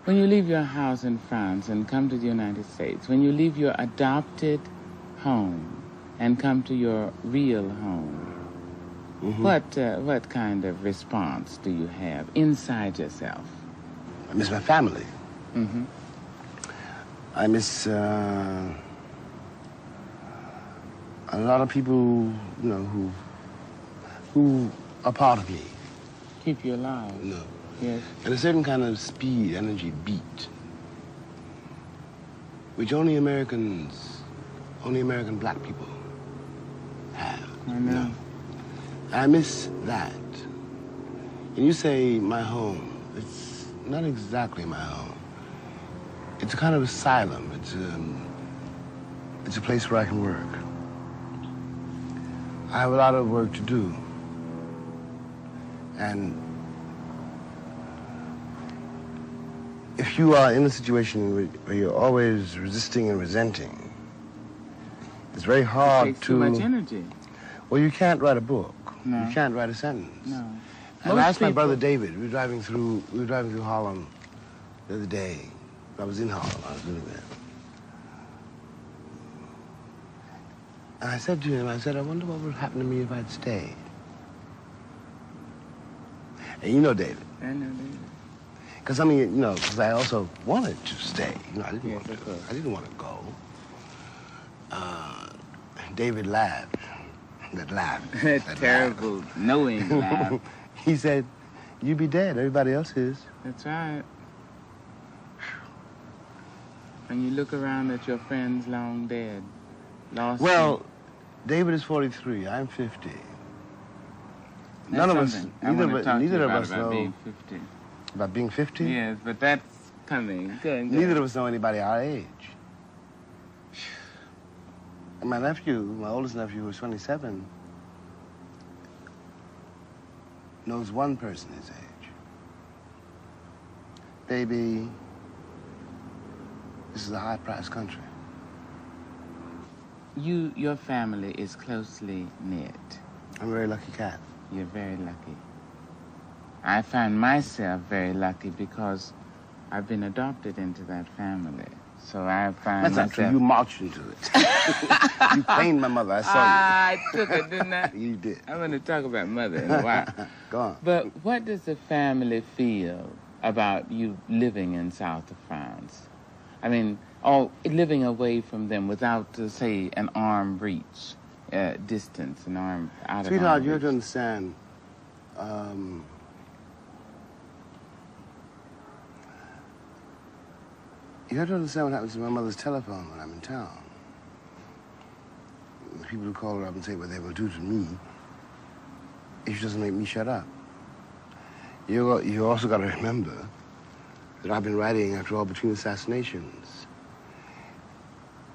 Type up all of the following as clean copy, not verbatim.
When you leave your house in France and come to the United States, when you leave your adopted home and come to your real home, what kind of response do you have inside yourself? I miss my family. Mm-hmm. I miss a lot of people, you know, who are part of me. Keep you alive. No. Yes. And a certain kind of speed, energy, beat, which only American black people have. I know. You know? I miss that. And you say my home, it's not exactly my home. It's a kind of asylum. It's a place where I can work. I have a lot of work to do. And if you are in a situation where you're always resisting and resenting, it's very hard it takes too much energy. Well, you can't write a book. No. You can't write a sentence. No. And I asked my brother David. We were driving through Harlem the other day. I was in Harlem. I was living there. And I said to him, I wonder what would happen to me if I'd stayed. And you know David. I know David. Because, I mean, you know, because I also wanted to stay. You know, I didn't want to go. David laughed. That laugh. That terrible, knowing laugh. He said, "You be dead. Everybody else is." That's right. And you look around at your friends long dead, lost. Well, David is 43. I'm 50. None of us, neither of us know being 50. About being 50? Yes, but that's coming. Good. Neither of us know anybody our age. And my nephew, my oldest nephew, who's 27, knows one person his age. Baby, this is a high-priced country. Your family is closely knit. I'm a very lucky cat. You're very lucky. I find myself very lucky because I've been adopted into that family. So I find That's myself... not true. You marched into it. You claimed my mother. I saw you. I took it, didn't I? You did. I'm going to talk about mother in a while. Go on. But what does the family feel about you living in south of France? I mean, living away from them without, say, an arm reach distance, an arm out of Sweetheart, arm you have to reach. understand. You have to understand what happens to my mother's telephone when I'm in town. The people who call her up and say what they will do to me if she doesn't make me shut up. You also got to remember that I've been writing, after all, between assassinations.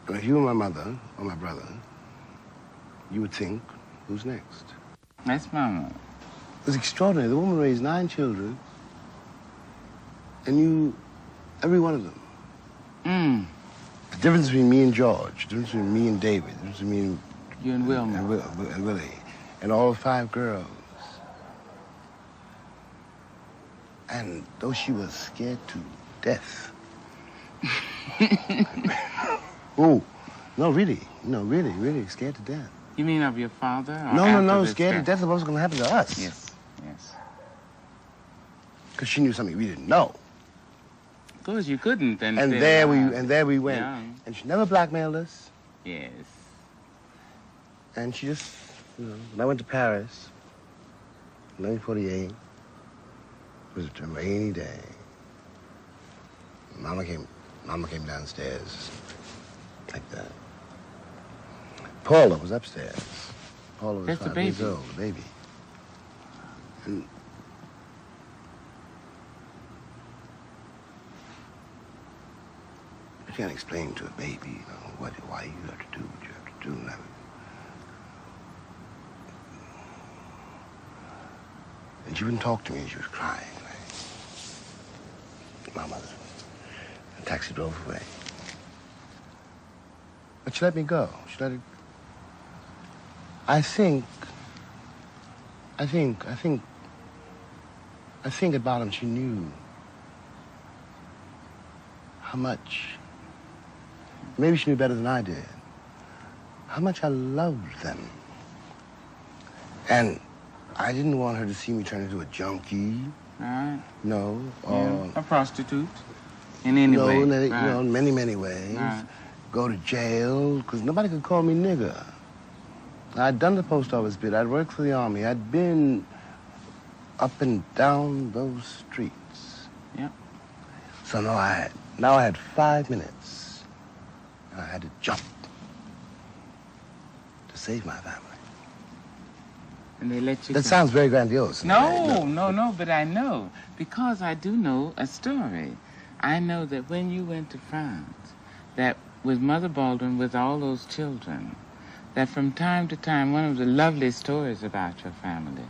And if you were my mother or my brother, you would think, who's next? That's Mama. It was extraordinary. The woman raised 9 children and knew every one of them. The difference between me and George, the difference between me and David, the difference between me You and Wilma. and Willie, and all 5 girls. And though she was scared to death. Oh, no, really, really scared to death. You mean of your father? Or No, after scared to this death of what's going to happen to us. Yes. Because she knew something we didn't know. Of course, you couldn't. And there we went. Yeah. And she never blackmailed us. Yes. And she just, when I went to Paris, 1948, it was a rainy day. Mama came downstairs like that. Paula was upstairs. Paula was That's the 5 years baby. old, the baby. And you can't explain to a baby, why you have to do what you have to do. And she wouldn't talk to me, and she was crying. My mother. The taxi drove away. But she let me go. She let it... I think at bottom she knew how much, maybe she knew better than I did, how much I loved them. And I didn't want her to see me turn into a junkie. Right. No. Yeah, a prostitute. In any no, way. You Right. know, in many, many ways. Right. Go to jail, because nobody could call me nigger. I'd done the post office bit. I'd worked for the Army. I'd been up and down those streets. Yeah. So now I had 5 minutes. And I had to jump to save my family. And they let you That go. sounds very grandiose. No, but I know. Because I do know a story. I know that when you went to France, that with Mother Baldwin, with all those children, that from time to time, one of the lovely stories about your family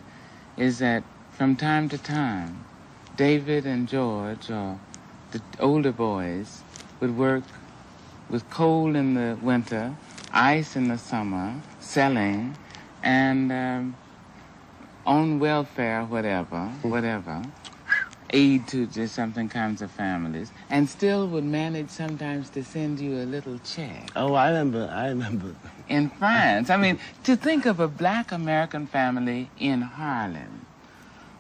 is that from time to time, David and George, or the older boys, would work with coal in the winter, ice in the summer, selling, and on welfare, whatever, aid to just something kinds of families, and still would manage sometimes to send you a little check. Oh, I remember. In France. I mean, to think of a black American family in Harlem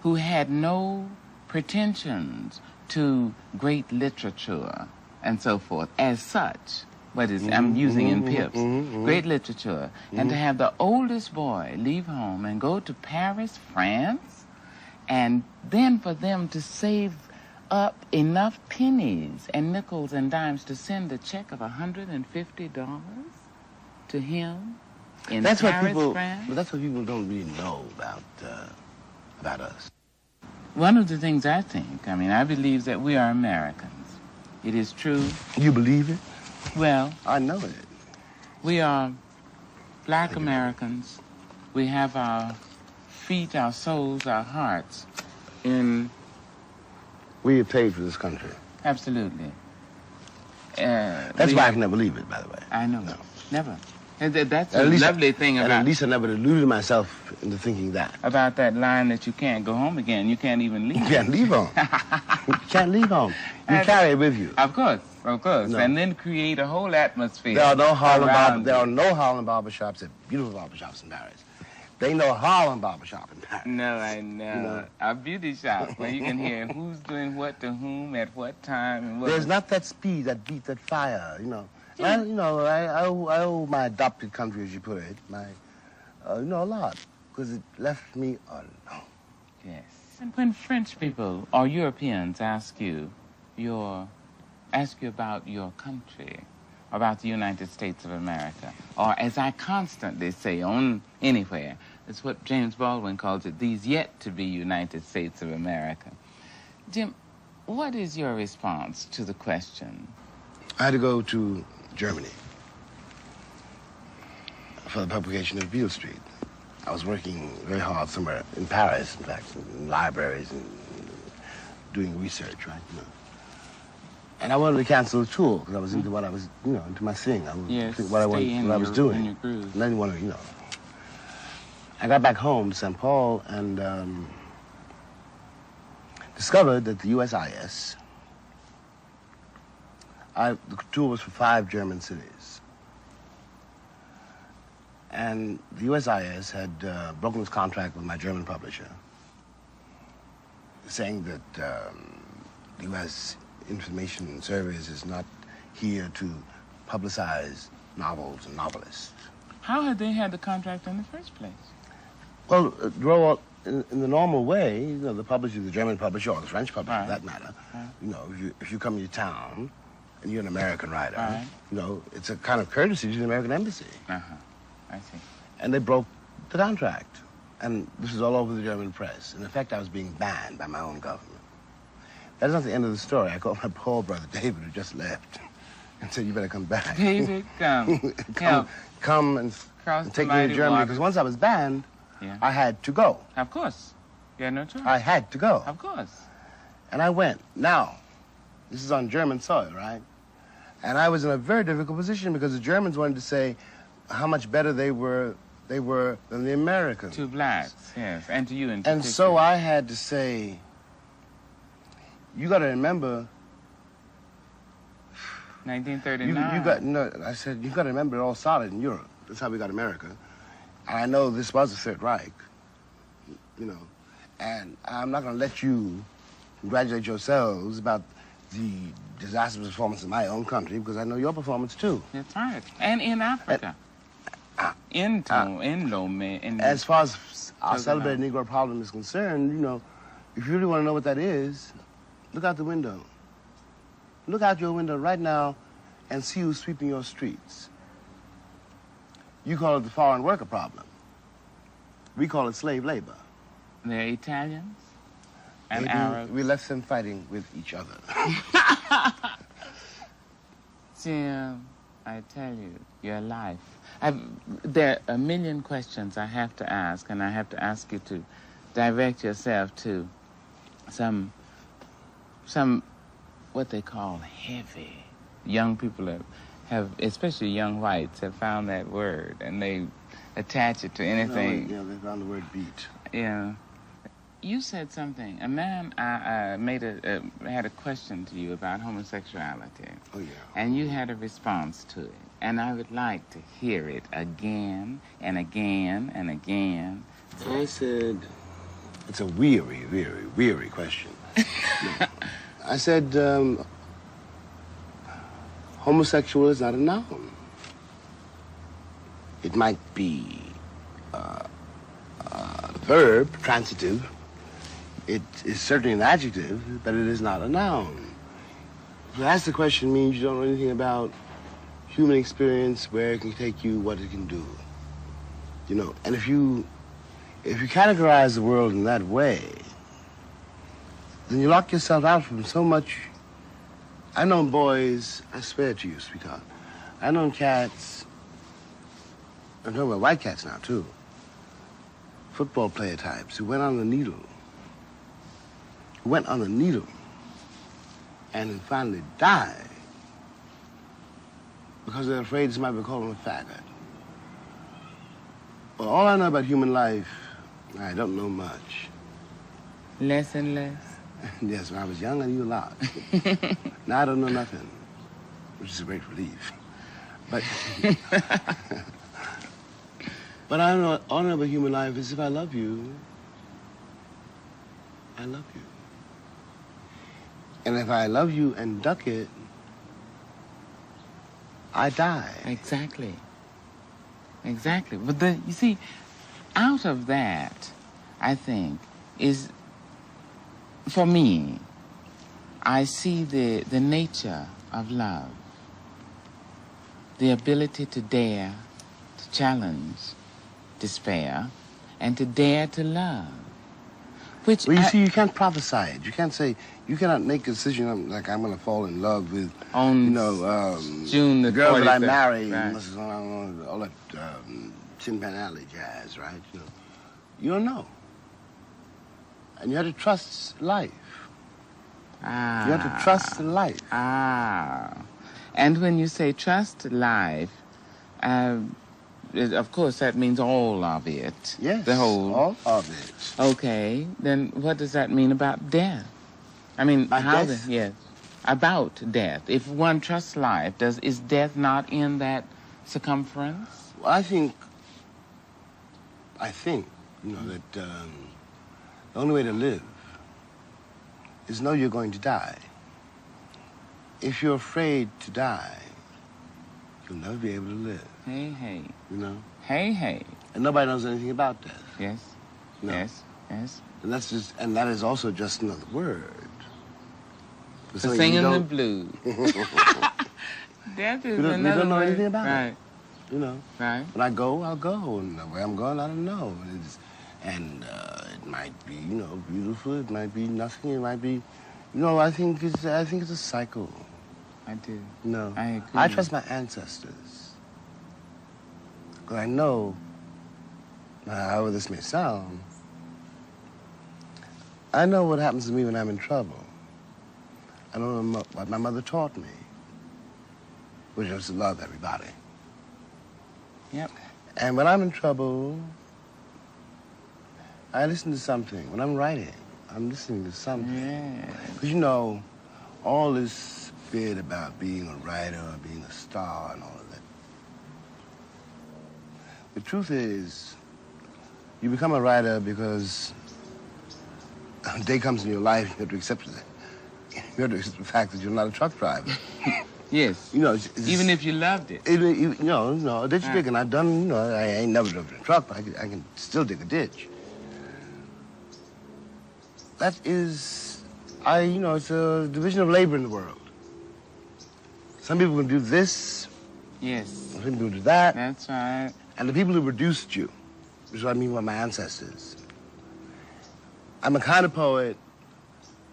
who had no pretensions to great literature and so forth as such. I'm using in pips. Great literature. And to have the oldest boy leave home and go to Paris, France, and then for them to save up enough pennies and nickels and dimes to send a check of $150 to him in Paris, France. But that's what people don't really know about us. One of the things I believe that we are Americans. It is true. You believe it? Well, I know it. We are black Americans. We have our feet, our souls, our hearts in... We have paid for this country. Absolutely. That's why I can never leave it, by the way. I know. No. Never. That's a lovely thing about... And at least I never deluded myself into thinking that. About that line that you can't go home again. You can't even leave. You can't leave home. You can't leave home. You carry it with you. Of course. No. And then create a whole atmosphere. There are no Harlem barbershops. There are beautiful barbershops in Paris. They know Harlem barbershop in Paris. No, I know. You know. A beauty shop where you can hear who's doing what to whom at what time and what. There's not that speed, that beat, that fire, Yeah. I owe my adopted country, as you put it, a lot, because it left me alone. Yes. And when French people or Europeans ask you about your country, about the United States of America, or as I constantly say on anywhere, it's what James Baldwin calls it, these yet to be United States of America. Jim, what is your response to the question? I had to go to Germany for the publication of Beale Street. I was working very hard somewhere in Paris, in fact, in libraries and doing research, right? And I wanted to cancel the tour because I was into what I was, into my thing. I was what I was doing. In your groove. And I didn't want to, I got back home to St. Paul and discovered that the USIS, the tour was for 5 German cities. And the USIS had broken its contract with my German publisher, saying that the U.S. Information Service is not here to publicize novels and novelists. How had they had the contract in the first place? Well, in the normal way, the publisher, the German publisher or the French publisher, for that matter, if you come to town and you're an American writer, it's a kind of courtesy to the American embassy. I see. And they broke the contract. And this is all over the German press. In effect, I was being banned by my own government. That's not the end of the story. I called my poor brother David, who just left, and said, you better come back. David, come. Come and take me to Germany. Because once I was banned, I had to go. Of course. You had no choice. I had to go. Of course. And I went. Now, this is on German soil, right? And I was in a very difficult position because the Germans wanted to say how much better they were than the Americans. To blacks, yes, and to you in particular. And so I had to say, you got to remember, 1939. You got no. I said you got to remember it all started in Europe. That's how we got America. And I know this was the Third Reich. You know, and I'm not going to let you congratulate yourselves about the disastrous performance in my own country because I know your performance too. That's right. And in Africa. In Lome. As far as our celebrated Negro problem is concerned, you know, if you really want to know what that is, look out the window. Look out your window right now and see who's sweeping your streets. You call it the foreign worker problem. We call it slave labor. They're Italians and Maybe Arabs. we left them fighting with each other. Jim, I tell you, your life. There are a million questions I have to ask, and I have to ask you to direct yourself to some what they call heavy. Young people have, especially young whites, have found that word, and they attach it to anything. No, they found the word beat. Yeah. You said something. A man had a question to you about homosexuality. Oh, yeah. And you had a response to it. And I would like to hear it again and again and again. I said, it's a weary, weary, weary question. No. I said, homosexual is not a noun. It might be a verb, transitive. It is certainly an adjective, but it is not a noun. To ask the question means you don't know anything about human experience, where it can take you, what it can do. You know, and if you categorize the world in that way, then you lock yourself out from so much. I've known boys, I swear to you, sweetheart, I've known cats, I'm talking about white cats now, too, football player types who went on the needle, and then finally died because they're afraid somebody will call them a faggot. Well, all I know about human life, I don't know much. Less and less? Yes, when I was young, I knew a lot. Now I don't know nothing, which is a great relief. But, but all I know about human life is if I love you, I love you. And if I love you and duck it, I die. Exactly. Exactly. But you see, out of that, I think, is, for me, I see the nature of love. The ability to dare, to challenge despair, and to dare to love. Which well, you see, you can't prophesy it. You can't say, you cannot make a decision like I'm going to fall in love with, on June the girl that I 45th, marry, right. all that Tin Pan Alley jazz, right? You don't know. And you have to trust life. Ah. You have to trust life. Ah. And when you say trust life, of course, that means all of it. Yes, the whole. all of it. Okay, then what does that mean about death? I mean, about death? Yes, about death. If one trusts life, is death not in that circumference? Well, I think, that the only way to live is know you're going to die. If you're afraid to die, you'll never be able to live. Hey, hey. You know? Hey, hey. And nobody knows anything about death. Yes. No. Yes. Yes. And that is also just another word. For singing the blues. Death is another we don't know word. anything about Right. it. You know. Right. When I go, I'll go. And where I'm going, I don't know. It might be, beautiful. It might be nothing. It might be, I think it's a cycle. I do. No. I agree. I trust my ancestors. Because I know, however this may sound, I know what happens to me when I'm in trouble. I know what my mother taught me, which was to love everybody. Yep. And when I'm in trouble, I listen to something. When I'm writing, I'm listening to something. Yeah. Because, all this bit about being a writer, being a star, and all of that. The truth is, you become a writer because a day comes in your life, you have to accept it. You have to accept the fact that you're not a truck driver. Yes. You know, even if you loved it. No, ditch digging. I've done, I ain't never driven a truck, but I can still dig a ditch. That is, it's a division of labor in the world. Some people can do this. Yes. Some people can do that. That's right. And the people who produced you, which is what I mean by my ancestors. I'm a kind of poet,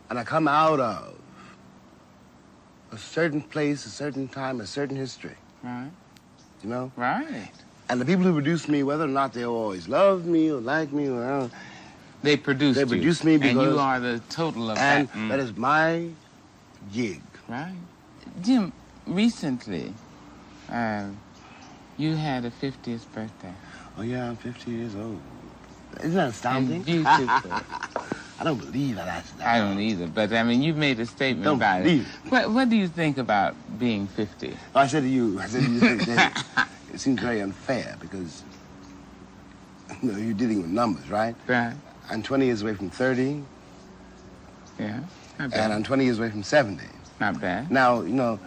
and I come out of a certain place, a certain time, a certain history. Right. You know? Right. And the people who produced me, whether or not they always loved me or liked me, or they produced me because... And you are the total of and that. that is my gig. Right. Jim, recently, you had a 50th birthday. Oh, yeah, I'm 50 years old. Isn't that astounding? And beautiful. I don't believe that. I don't either, but I mean, you've made a statement don't about believe it. What do you think about being 50? I said to you that it seems very unfair because, you're dealing with numbers, right? Right. I'm 20 years away from 30. Yeah, not bad. And I'm 20 years away from 70. Not bad. Now,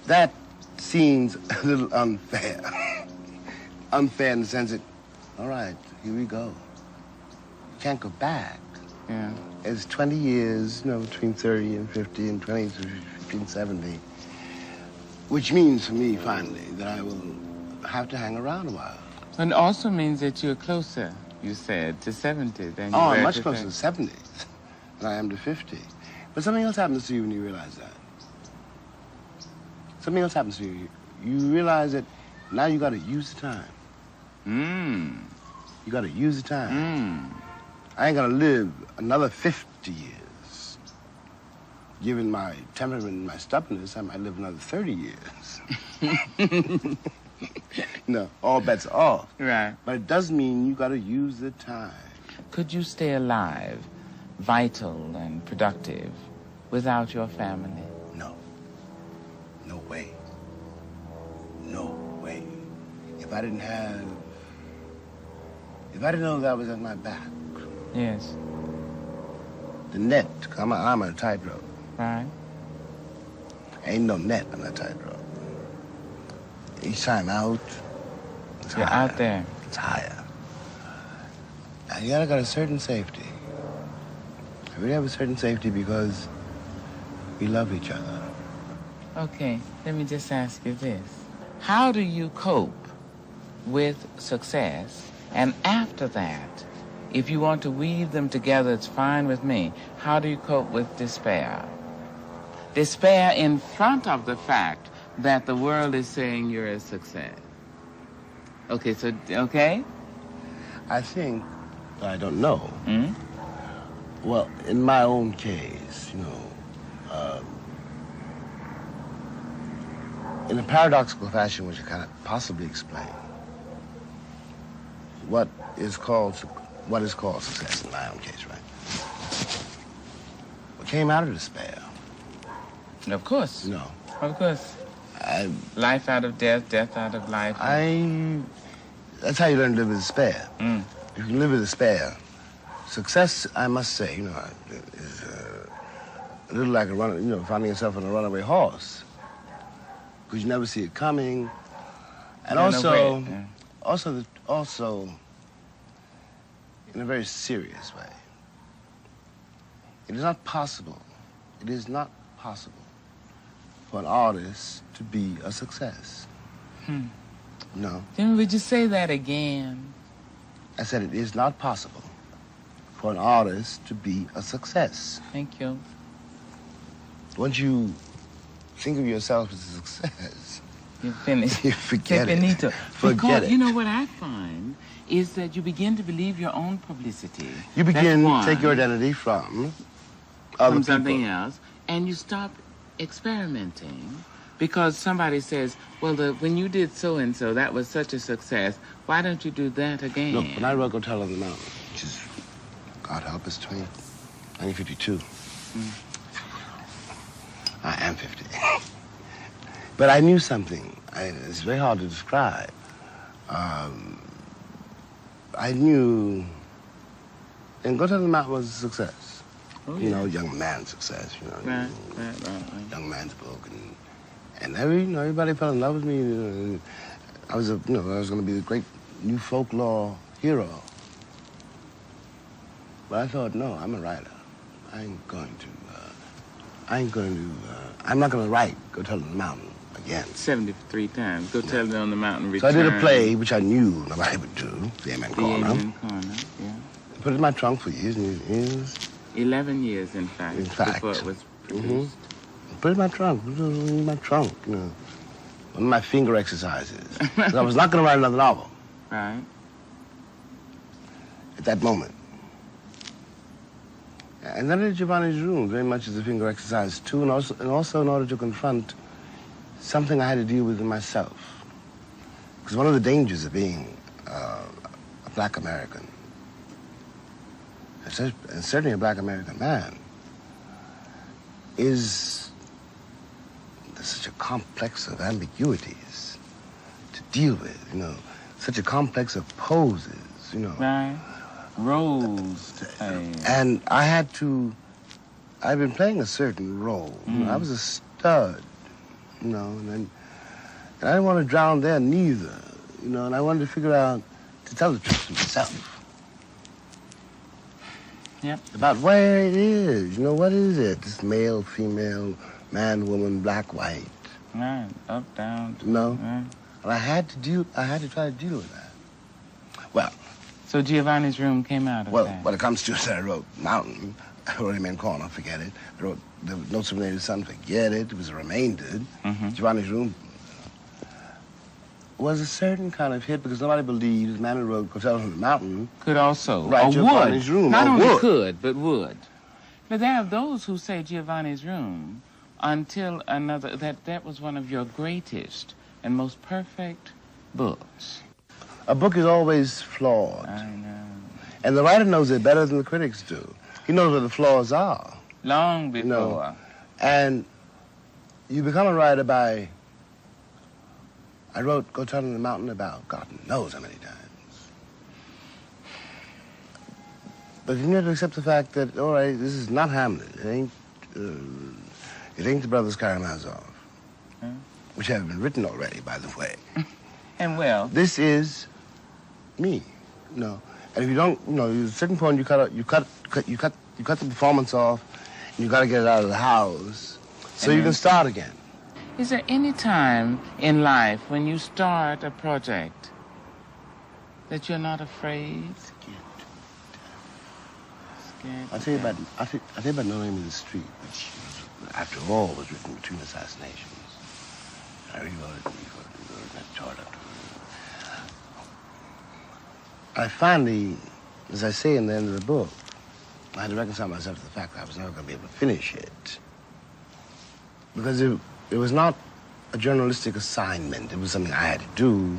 that seems a little unfair. Unfair in the sense that, all right, here we go. You can't go back. Yeah. It's 20 years, between 30 and 50 and 20 to 50 and 70, which means for me, finally, that I will have to hang around a while. And also means that you're closer, you said, to 70 than you were I'm much to closer to 70 than I am to 50. But something else happens to you when you realize that. Something else happens to you. You realize that now you got to use the time. You got to use the time. I ain't gonna live another 50 years. Given my temperament and my stubbornness, I might live another 30 years. All bets are off. Right. But it does mean you gotta use the time. Could you stay alive, vital and productive, without your family? No. No way. No way. If I didn't know that was at my back. Yes. The net, I'm on a tightrope. Right. Ain't no net on that tightrope. Each time out, it's You're higher. out there. It's higher. And you gotta got a certain safety. I really have a certain safety because we love each other. Okay, let me just ask you this. How do you cope with success? And after that, if you want to weave them together, it's fine with me. How do you cope with despair? Despair in front of the fact that the world is saying you're a success. Okay? I think, I don't know. Hmm? Well, in my own case, in a paradoxical fashion, which I cannot possibly explain, what is called success in my own case, right? What came out of despair? Of course. No. Of course. Life out of death, death out of life. That's how you learn to live with despair. Mm. If you can live with despair, success, I must say, is a little like finding yourself on a runaway horse. Because you never see it coming. And also, in a very serious way, it is not possible for an artist to be a success. No. Then would you say that again? I said it is not possible for an artist to be a success. Thank you. Once you think of yourself as a success, You're finished. you forget it. Finito. Forget because, it. you know what I find is that you begin to believe your own publicity. You begin That's to take your one. identity from other From people. something else, and you stop experimenting because somebody says, well, when you did so-and-so, that was such a success. Why don't you do that again? Look, when I wrote Go Tell on the Mountain, which is, God help us, 1952. I am 50. But I knew something. It's very hard to describe. I knew, and Go to the Mountain was a success. Oh, You yeah. know, young man's success. You know, Right. young man's book, and everybody fell in love with me. And I was I was going to be the great new folklore hero. But I thought, no, I'm a writer. I'm not going to write Go Tell It on the Mountain again. 73 times. Go Tell It on the Mountain. So I Return. did a play, which I knew nobody would do, The Amen The Corner. Amen Corner, yeah. Put it in my trunk for years and years. 11 years, in fact, before it was produced. Put it in my trunk. Put it in my trunk, you know. One of my finger exercises. 'Cause I was not going to write another novel Right. at that moment. And then at Giovanni's Room, very much as a finger exercise, too, and also in order to confront something I had to deal with in myself. Because one of the dangers of being a black American, and certainly a black American man, is there's such a complex of ambiguities to deal with, you know, such a complex of poses, you know. Right. Roles to play. And I'd been playing a certain role. You know, I was a stud, you know, and I didn't want to drown there neither, you know, and I wanted to figure out, to tell the truth to myself. Yep. About where it is, you know, what is it? This male, female, man, woman, black, white, Right. Up, down. you know? Right. And I had to try to deal with that. Well, So Giovanni's Room came out of that. when it comes to it, I wrote Mountain. I wrote Amen Corner, forget it. I wrote The Notes from Native Son, forget it. It was remaindered. Giovanni's Room was a certain kind of hit because nobody believed the man who wrote Go Tell It on the Mountain. Could also. Right, or Giovanni's would. Room, Not or only would. could, but would. But there are those who say Giovanni's Room until another, that was one of your greatest and most perfect books. A book is always flawed. I know. And the writer knows it better than the critics do. He knows where the flaws are. Long before. know, And you become a writer by... I wrote Go Tell It on the Mountain about God knows how many times. But you have to accept the fact that, all right, this is not Hamlet. It ain't the Brothers Karamazov, which have been written already, by the way. And well, This is me, you know. And if you don't, you know, at a certain point you cut the performance off, and you got to get it out of the house, so you can start again. is there any time in life when you start a project that you're not afraid? Scared. I'll tell you about No Name of the Street, which, after all, was written between assassinations. I rewrote it and tore it up. I finally, as I say in the end of the book, I had to reconcile myself to the fact that I was never going to be able to finish it. Because it was not a journalistic assignment. It was something I had to do.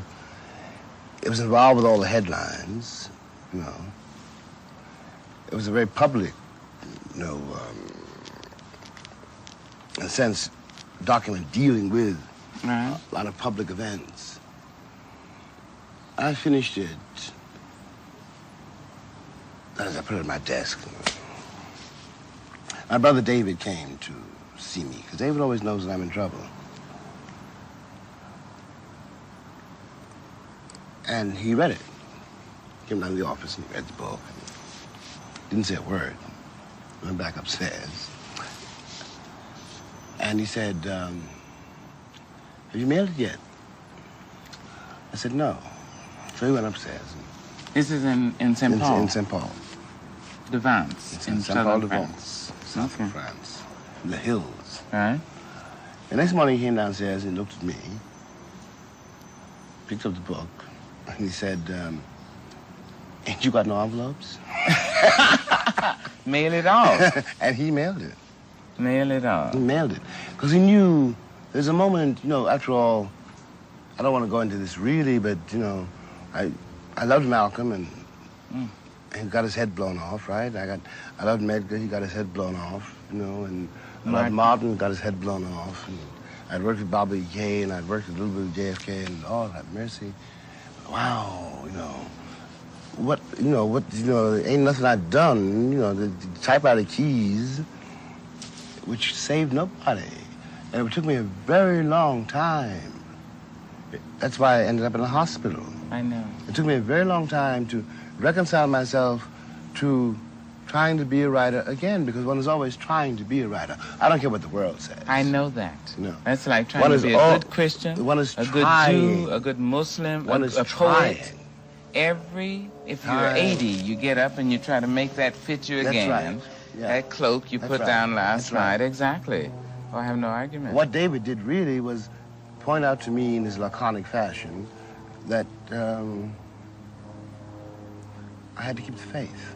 It was involved with all the headlines, you know. It was a very public, you know, in a sense, document dealing with Right. a lot of public events. I finished it. As I put it on my desk. My brother David came to see me, because David always knows that I'm in trouble. And he read it. Came down to the office and he read the book. Didn't say a word. Went back upstairs. And he said, have you mailed it yet? I said, no. So he went upstairs. This is in St. Paul. In St. Paul. De Vence. In St. Paul de Vence, south of Okay. France, in the hills. Right. The next morning he came downstairs and looked at me, picked up the book, and he said, ain't you got no envelopes? Mail it off. And he mailed it. Mail it off. He mailed it. Because he knew there's a moment, you know, after all, I don't want to go into this really, but, you know, I loved Malcolm and he got his head blown off, right? I loved Medgar, he got his head blown off, you know, and I loved Martin, got his head blown off. And I'd worked with Bobby Gay, and I'd worked a little bit with JFK, and oh, have mercy. Wow, ain't nothing I've done, the typewriter keys, which saved nobody. And it took me a very long time. That's why I ended up in the hospital. I know. It took me a very long time to reconcile myself to trying to be a writer again, because one is always trying to be a writer. I don't care what the world says. I know that. No. That's like trying to be a good Christian, one is a trying. good Jew, a good Muslim, One a is poet. trying. If you're 80, you get up and you try to make that fit you That's again. right. Yeah. That cloak you That's put right. down last That's right. night. Exactly. Oh, I have no argument. What David did really was point out to me in his laconic fashion that I had to keep the faith.